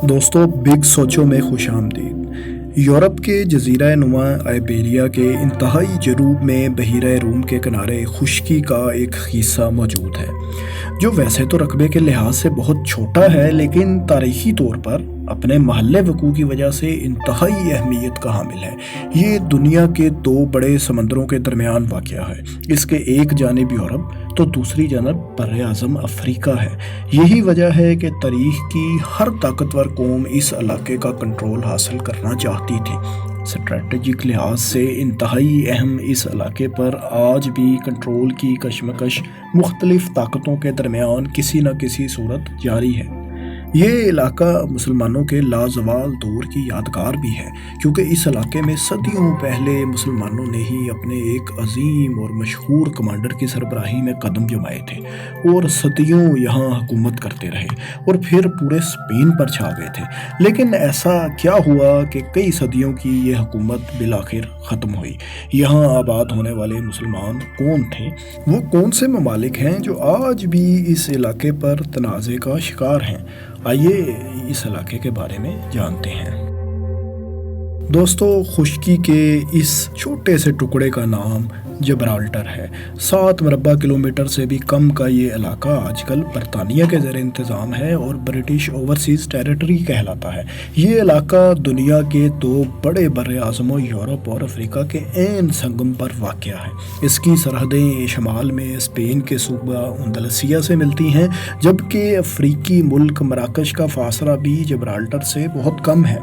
دوستو بگ سوچو میں خوش آمدید۔ یورپ کے جزیرہ نما آئبیریا کے انتہائی جنوب میں بحیرہ روم کے کنارے خشکی کا ایک خیصہ موجود ہے جو ویسے تو رقبے کے لحاظ سے بہت چھوٹا ہے، لیکن تاریخی طور پر اپنے محل وقوع کی وجہ سے انتہائی اہمیت کا حامل ہے۔ یہ دنیا کے دو بڑے سمندروں کے درمیان واقع ہے۔ اس کے ایک جانب یورپ تو دوسری جانب بر اعظم افریقہ ہے۔ یہی وجہ ہے کہ تاریخ کی ہر طاقتور قوم اس علاقے کا کنٹرول حاصل کرنا چاہتی تھی۔ اسٹریٹجک لحاظ سے انتہائی اہم اس علاقے پر آج بھی کنٹرول کی کشمکش مختلف طاقتوں کے درمیان کسی نہ کسی صورت جاری ہے۔ یہ علاقہ مسلمانوں کے لازوال دور کی یادگار بھی ہے، کیونکہ اس علاقے میں صدیوں پہلے مسلمانوں نے ہی اپنے ایک عظیم اور مشہور کمانڈر کی سربراہی میں قدم جمائے تھے اور صدیوں یہاں حکومت کرتے رہے اور پھر پورے اسپین پر چھا گئے تھے۔ لیکن ایسا کیا ہوا کہ کئی صدیوں کی یہ حکومت بالآخر ختم ہوئی؟ یہاں آباد ہونے والے مسلمان کون تھے؟ وہ کون سے ممالک ہیں جو آج بھی اس علاقے پر تنازع کا شکار ہیں؟ آئیے اس علاقے کے بارے میں جانتے ہیں۔ دوستو، خشکی کے اس چھوٹے سے ٹکڑے کا نام جبرالٹر ہے۔ 7 مربع کلومیٹر سے بھی کم کا یہ علاقہ آج کل برطانیہ کے زیر انتظام ہے اور برٹش اوورسیز ٹیریٹری کہلاتا ہے۔ یہ علاقہ دنیا کے دو بڑے بر اعظموں یورپ اور افریقہ کے عین سنگم پر واقع ہے۔ اس کی سرحدیں شمال میں اسپین کے صوبہ اندلسیہ سے ملتی ہیں، جبکہ افریقی ملک مراکش کا فاصلہ بھی جبرالٹر سے بہت کم ہے۔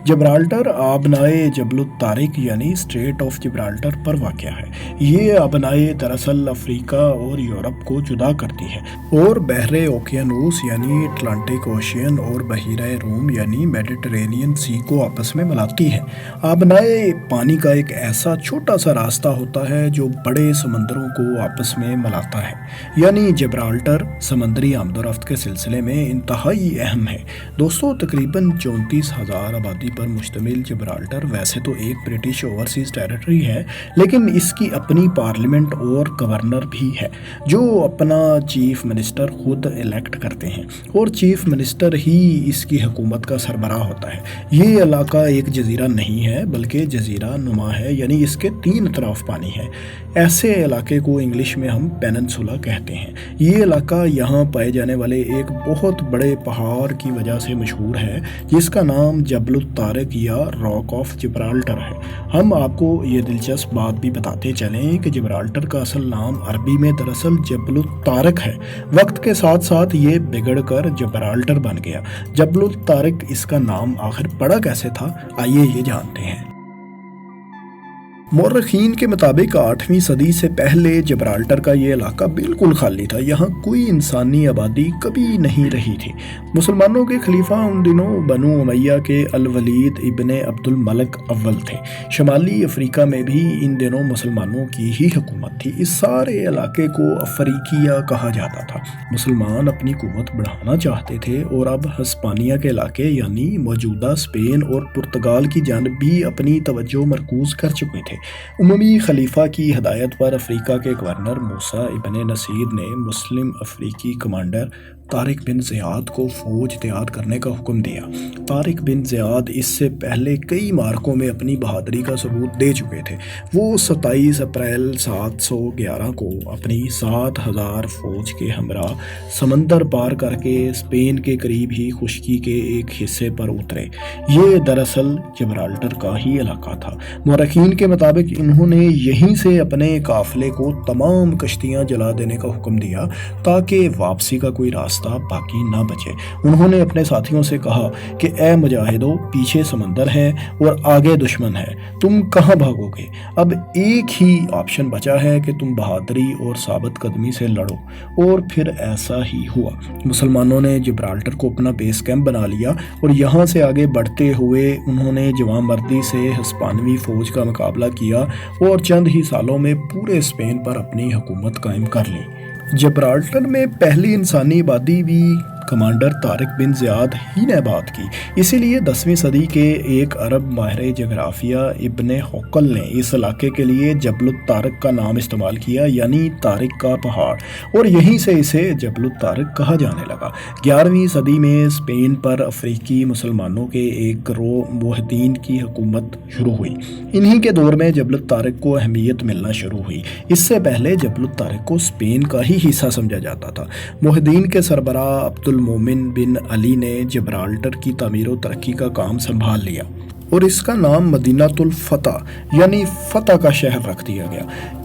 جبرالٹر آبنائے جبل الطارق یعنی اسٹریٹ آف جبرالٹر پر واقع ہے۔ یہ آبنائے دراصل افریقہ اور یورپ کو جدا کرتی ہے اور بحر اوقیانوس یعنی اٹلانٹک اوشین اور بحیرہ روم یعنی میڈیٹرینین سی کو آپس میں ملاتی ہے۔ آبنائے پانی کا ایک ایسا چھوٹا سا راستہ ہوتا ہے جو بڑے سمندروں کو آپس میں ملاتا ہے، یعنی جبرالٹر سمندری آمد و رفت کے سلسلے میں انتہائی اہم ہے۔ دوستو، تقریباً 34,000 آبادی پر مشتمل جبرالٹر ویسے تو ایک برٹش اوورسیز ٹیریٹری ہے، لیکن اس کی اپنی پارلیمنٹ اور گورنر بھی ہے جو اپنا چیف منسٹر خود الیکٹ کرتے ہیں، اور چیف منسٹر ہی اس کی حکومت کا سربراہ ہوتا ہے۔ یہ علاقہ ایک جزیرہ نہیں ہے بلکہ جزیرہ نما ہے، یعنی اس کے 3 طرف پانی ہے۔ ایسے علاقے کو انگلش میں ہم پیننسولا کہتے ہیں۔ یہ علاقہ یہاں پائے جانے والے ایک بہت بڑے پہاڑ کی وجہ سے مشہور ہے جس کا نام جبل الطارق یا راک آف جبرالٹر ہے۔ ہم آپ کو یہ دلچسپ بات بھی بتاتے چلیں کہ جبرالٹر کا اصل نام عربی میں دراصل جبل الطارق ہے۔ وقت کے ساتھ ساتھ یہ بگڑ کر جبرالٹر بن گیا۔ جبل الطارق اس کا نام آخر پڑا کیسے تھا؟ آئیے یہ جانتے ہیں۔ مورخین کے مطابق 8ویں صدی سے پہلے جبرالٹر کا یہ علاقہ بالکل خالی تھا۔ یہاں کوئی انسانی آبادی کبھی نہیں رہی تھی۔ مسلمانوں کے خلیفہ ان دنوں بنو امیہ کے الولید ابن عبد الملک اول تھے۔ شمالی افریقہ میں بھی ان دنوں مسلمانوں کی ہی حکومت تھی۔ اس سارے علاقے کو افریقیہ کہا جاتا تھا۔ مسلمان اپنی قوت بڑھانا چاہتے تھے اور اب ہسپانیہ کے علاقے یعنی موجودہ اسپین اور پرتگال کی جانب بھی اپنی توجہ مرکوز کر چکے تھے۔ عمومی خلیفہ کی ہدایت پر افریقہ کے گورنر موسیٰ ابن نصیر نے مسلم افریقی کمانڈر طارق بن زیاد کو فوج تیار کرنے کا حکم دیا۔ طارق بن زیاد اس سے پہلے کئی معرکوں میں اپنی بہادری کا ثبوت دے چکے تھے۔ وہ 27 اپریل 711 کو اپنی 7,000 فوج کے ہمراہ سمندر پار کر کے اسپین کے قریب ہی خشکی کے ایک حصے پر اترے۔ یہ دراصل جبرالٹر کا ہی علاقہ تھا۔ مورخین کے مطابق انہوں نے یہیں سے اپنے قافلے کو تمام کشتیاں جلا دینے کا حکم دیا تاکہ واپسی کا کوئی راستہ باقی نہ بچے۔ انہوں نے اپنے ساتھیوں سے کہا کہ اے مجاہدوں، پیچھے سمندر ہے اور آگے دشمن ہے، تم کہاں بھاگو گے؟ اب ایک ہی آپشن بچا ہے کہ تم بہادری اور ثابت قدمی سے لڑو، اور پھر ایسا ہی ہوا۔ مسلمانوں نے جبرالٹر کو اپنا بیس کیمپ بنا لیا اور یہاں سے آگے بڑھتے ہوئے انہوں نے جواں مردی سے ہسپانوی فوج کا مقابلہ کیا اور چند ہی سالوں میں پورے اسپین پر اپنی حکومت قائم کر لی۔ جبرالٹر میں پہلی انسانی آبادی بھی کمانڈر طارق بن زیاد ہی نے بات کی۔ اسی لیے 10ویں صدی کے ایک عرب ماہر جغرافیہ ابن حقل نے اس علاقے کے لیے جبل الطارق کا نام استعمال کیا، یعنی طارق کا پہاڑ، اور یہیں سے اسے جبل الطارق کہا جانے لگا۔ 11ویں صدی میں اسپین پر افریقی مسلمانوں کے ایک گروہ موحدین کی حکومت شروع ہوئی۔ انہی کے دور میں جبل الطارق کو اہمیت ملنا شروع ہوئی۔ اس سے پہلے جبل الطارق کو اسپین کا ہی حصہ سمجھا جاتا تھا۔ موحدین کے سربراہ عبد المومن بن علی نے جبرالٹر کی تعمیر و ترقی کا کام سنبھال لیا اور اس کا نام مدینہ الفتح یعنی فتح کا شہر رکھ دیا گیا،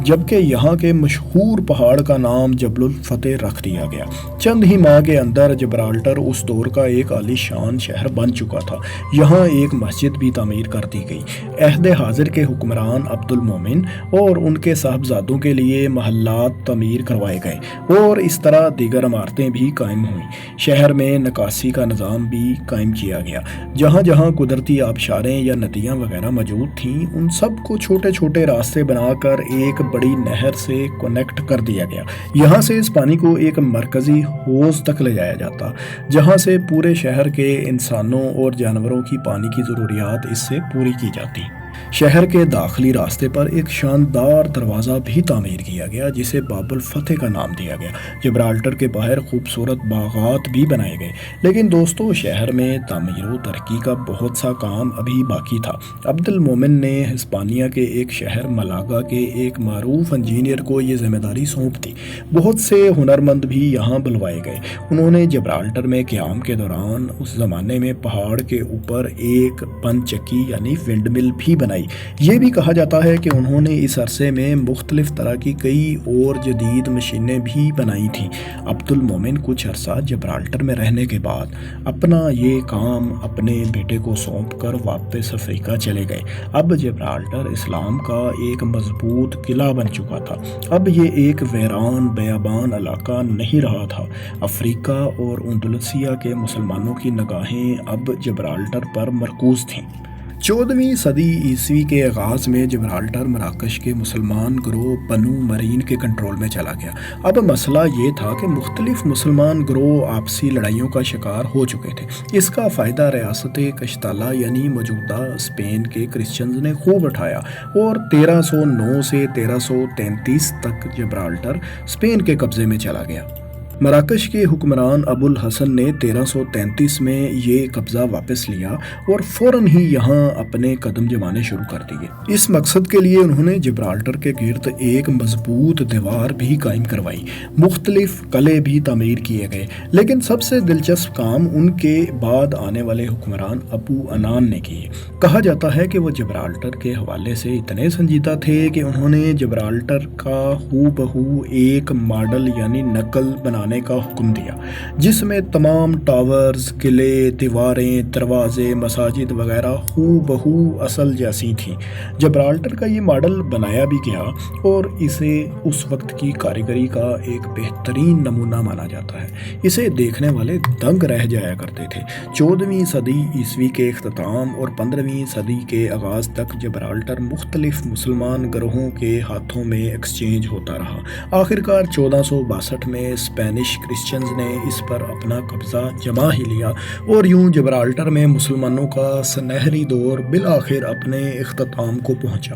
جبکہ یہاں کے مشہور پہاڑ کا نام جبل الفتح رکھ دیا گیا۔ چند ہی ماہ کے اندر جبرالٹر اس دور کا ایک عالی شان شہر بن چکا تھا۔ یہاں ایک مسجد بھی تعمیر کر دی گئی۔ عہد حاضر کے حکمران عبد المومن اور ان کے صاحبزادوں کے لیے محلات تعمیر کروائے گئے اور اس طرح دیگر عمارتیں بھی قائم ہوئیں۔ شہر میں نکاسی کا نظام بھی قائم کیا گیا۔ جہاں جہاں قدرتی آبشاریں یا ندیاں وغیرہ موجود تھیں، ان سب کو چھوٹے چھوٹے راستے بنا کر ایک بڑی نہر سے کنیکٹ کر دیا گیا۔ یہاں سے اس پانی کو ایک مرکزی حوض تک لے جایا جاتا، جہاں سے پورے شہر کے انسانوں اور جانوروں کی پانی کی ضروریات اس سے پوری کی جاتی۔ شہر کے داخلی راستے پر ایک شاندار دروازہ بھی تعمیر کیا گیا، جسے باب الفتح کا نام دیا گیا۔ جبرالٹر کے باہر خوبصورت باغات بھی بنائے گئے۔ لیکن دوستو، شہر میں تعمیر و ترقی کا بہت سا کام ابھی باقی تھا۔ عبد المومن نے ہسپانیہ کے ایک شہر ملاگا کے ایک معروف انجینئر کو یہ ذمہ داری سونپ دی۔ بہت سے ہنرمند بھی یہاں بلوائے گئے۔ انہوں نے جبرالٹر میں قیام کے دوران اس زمانے میں پہاڑ کے اوپر ایک پن چکی یعنی ونڈ مل بھی بنائی۔ یہ بھی کہا جاتا ہے کہ انہوں نے اس عرصے میں مختلف طرح کی کئی اور جدید مشینیں بھی بنائی تھیں۔ عبد المومن کچھ عرصہ جبرالٹر میں رہنے کے بعد اپنا یہ کام اپنے بیٹے کو سونپ کر واپس افریقہ چلے گئے۔ اب جبرالٹر اسلام کا ایک مضبوط قلعہ بن چکا تھا۔ اب یہ ایک ویران بیابان علاقہ نہیں رہا تھا۔ افریقہ اور اندلسیہ کے مسلمانوں کی نگاہیں اب جبرالٹر پر مرکوز تھیں۔ 14ویں صدی عیسوی کے آغاز میں جبرالٹر مراکش کے مسلمان گروہ بنو مرین کے کنٹرول میں چلا گیا۔ اب مسئلہ یہ تھا کہ مختلف مسلمان گروہ آپسی لڑائیوں کا شکار ہو چکے تھے۔ اس کا فائدہ ریاست کشتالہ یعنی موجودہ اسپین کے کرسچنز نے خوب اٹھایا اور 1309 سے 1333 تک جبرالٹر اسپین کے قبضے میں چلا گیا۔ مراکش کے حکمران ابو الحسن نے 1333 میں یہ قبضہ واپس لیا اور فوراً ہی یہاں اپنے قدم جمانے شروع کر دیے۔ اس مقصد کے لیے انہوں نے جبرالٹر کے گرد ایک مضبوط دیوار بھی قائم کروائی، مختلف قلعے بھی تعمیر کیے گئے، لیکن سب سے دلچسپ کام ان کے بعد آنے والے حکمران ابو عنان نے کیے۔ کہا جاتا ہے کہ وہ جبرالٹر کے حوالے سے اتنے سنجیدہ تھے کہ انہوں نے جبرالٹر کا ہو بہو ایک ماڈل یعنی نقل بنانے کا حکم دیا، جس میں تمام ٹاورز، قلعے، دیواریں، دروازے، مساجد وغیرہ ہو بہو اصل جیسی تھیں۔ جبرالٹر کا یہ ماڈل بنایا بھی گیا اور اسے اس وقت کی کاریگری کا ایک بہترین نمونہ مانا جاتا ہے۔ اسے دیکھنے والے دنگ رہ جایا کرتے تھے۔ 14ویں صدی عیسوی کے اختتام اور 15ویں صدی کے آغاز تک جبرالٹر مختلف مسلمان گروہوں کے ہاتھوں میں ایکسچینج ہوتا رہا۔ آخرکار 1462 میں اسپینش کرسچنز نے اس پر اپنا قبضہ جما ہی لیا اور یوں جبرالٹر میں مسلمانوں کا سنہری دور بالآخر اپنے اختتام کو پہنچا۔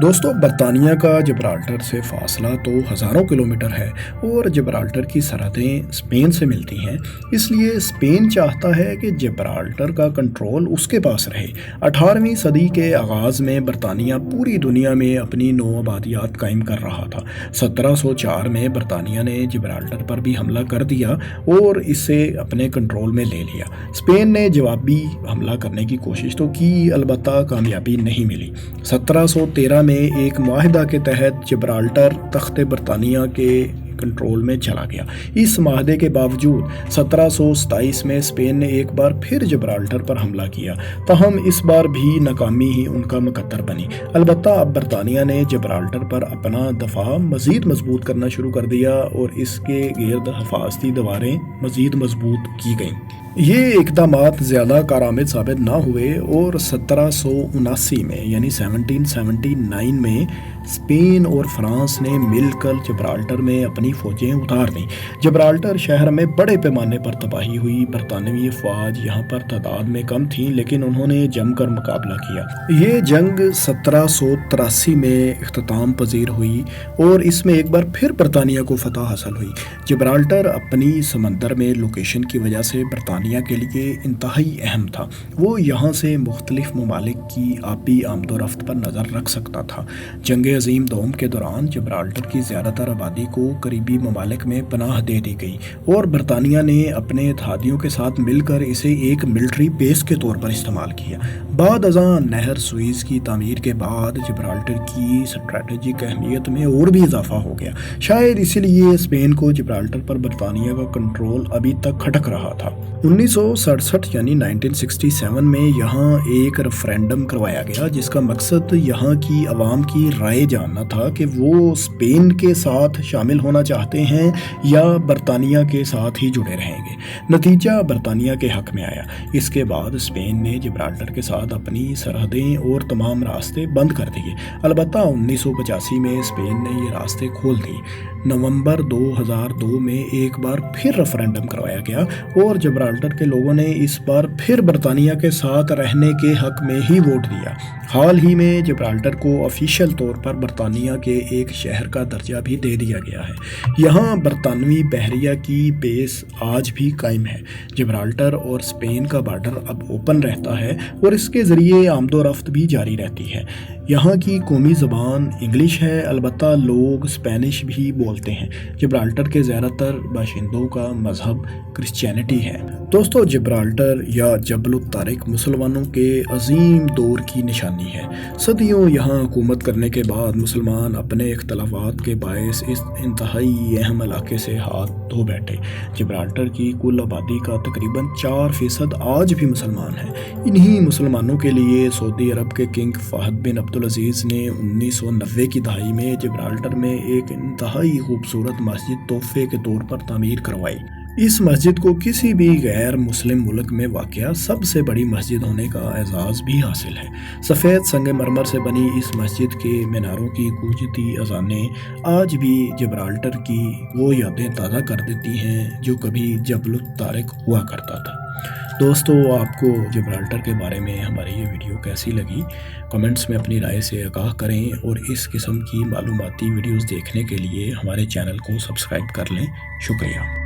دوستو، برطانیہ کا جبرالٹر سے فاصلہ تو ہزاروں کلومیٹر ہے اور جبرالٹر کی سرحدیں اسپین سے ملتی ہیں، اس لیے اسپین چاہتا ہے کہ جبرالٹر کا کنٹرول اس کے پاس رہے۔ 18ویں صدی کے آغاز میں برطانیہ پوری دنیا میں اپنی نو آبادیات قائم کر رہا تھا۔ 1704 میں برطانیہ نے جبرالٹر پر بھی حملہ کر دیا اور اسے اپنے کنٹرول میں لے لیا۔ اسپین نے جوابی حملہ کرنے کی کوشش تو کی، البتہ کامیابی نہیں ملی۔ 1713 میں ایک معاہدہ کے تحت جبرالٹر تخت برطانیہ کے کنٹرول میں چلا گیا۔ اس معاہدے کے باوجود 1727 میں اسپین نے ایک بار پھر جبرالٹر پر حملہ کیا، تاہم اس بار بھی ناکامی ہی ان کا مقدر بنی۔ البتہ اب برطانیہ نے جبرالٹر پر اپنا دفاع مزید مضبوط کرنا شروع کر دیا اور اس کے گرد حفاظتی دیواریں مزید مضبوط کی گئیں۔ یہ اقدامات زیادہ کارآمد ثابت نہ ہوئے اور 1779 میں یعنی 1779 میں اسپین اور فرانس نے مل کر جبرالٹر میں اپنی فوجیں اتار دیں۔ جبرالٹر شہر میں بڑے پیمانے پر تباہی ہوئی۔ برطانوی افواج یہاں پر تعداد میں کم تھیں، لیکن انہوں نے جم کر مقابلہ کیا۔ یہ جنگ 1783 میں اختتام پذیر ہوئی اور اس میں ایک بار پھر برطانیہ کو فتح حاصل ہوئی۔ جبرالٹر اپنی سمندر میں لوکیشن کی وجہ سے برطانیہ کے لیے انتہائی اہم تھا۔ وہ یہاں سے مختلف ممالک کی آبی آمد و رفت پر نظر رکھ سکتا تھا۔ جنگ عظیم دوم کے دوران جبرالٹر کی زیادہ تر آبادی کو قریبی ممالک میں پناہ دے دی گئی اور برطانیہ نے اپنے اتحادیوں کے ساتھ مل کر اسے ایک ملٹری بیس کے طور پر استعمال کیا۔ بعد ازاں نہر سوئز کی تعمیر کے بعد جبرالٹر کی اسٹریٹجک اہمیت میں اور بھی اضافہ ہو گیا۔ شاید اسی لیے اسپین کو جبرالٹر پر برطانیہ کا کنٹرول ابھی تک کھٹک رہا تھا۔ 1967 یعنی 1967 میں یہاں ایک ریفرینڈم کروایا گیا جس کا مقصد یہاں کی عوام کی رائے جاننا تھا کہ وہ اسپین کے ساتھ شامل ہونا چاہتے ہیں یا برطانیہ کے ساتھ ہی جڑے رہیں گے۔ نتیجہ برطانیہ کے حق میں آیا۔ اس کے بعد اسپین نے جبرالٹر کے ساتھ اپنی سرحدیں اور تمام راستے بند کر دیے۔ البتہ 1985 میں اسپین نے یہ راستے کھول دیے۔ نومبر 2002 میں ایک بار پھر ریفرینڈم کروایا گیا اور جبرالٹر کے لوگوں نے اس بار پھر برطانیہ کے ساتھ رہنے کے حق میں ہی ووٹ دیا۔ حال ہی میں جبرالٹر کو آفیشیل طور پر برطانیہ کے ایک شہر کا درجہ بھی دے دیا گیا ہے۔ یہاں برطانوی بحریہ کی بیس آج بھی قائم ہے۔ جبرالٹر اور اسپین کا بارڈر اب اوپن رہتا ہے اور اس کے ذریعے آمد و رفت بھی جاری رہتی ہے۔ یہاں کی قومی زبان انگلش ہے، البتہ لوگ اسپینش بھی بولتے ہیں۔ جبرالٹر کے زیادہ تر باشندوں کا مذہب کرسچینٹی ہے۔ دوستو، جبرالٹر یا جبل الطارق مسلمانوں کے عظیم دور کی نشانی ہے۔ صدیوں یہاں حکومت کرنے کے بعد مسلمان اپنے اختلافات کے باعث اس انتہائی اہم علاقے سے ہاتھ دھو بیٹھے۔ جبرالٹر کی کل آبادی کا تقریباً 4% آج بھی مسلمان ہیں۔ انہی مسلمانوں کے لیے سعودی عرب کے کنگ فہد بن عبدالعزیز نے 1990 کی دہائی میں جبرالٹر میں ایک انتہائی خوبصورت مسجد تحفے کے طور پر تعمیر کروائی۔ اس مسجد کو کسی بھی غیر مسلم ملک میں واقع سب سے بڑی مسجد ہونے کا اعزاز بھی حاصل ہے۔ سفید سنگ مرمر سے بنی اس مسجد کے میناروں کی گونجتی اذانیں آج بھی جبرالٹر کی وہ یادیں تازہ کر دیتی ہیں جو کبھی جبل الطارق ہوا کرتا تھا۔ دوستو، آپ کو جبرالٹر کے بارے میں ہماری یہ ویڈیو کیسی لگی؟ کمنٹس میں اپنی رائے سے آگاہ کریں اور اس قسم کی معلوماتی ویڈیوز دیکھنے کے لیے ہمارے چینل کو سبسکرائب کر لیں۔ شکریہ۔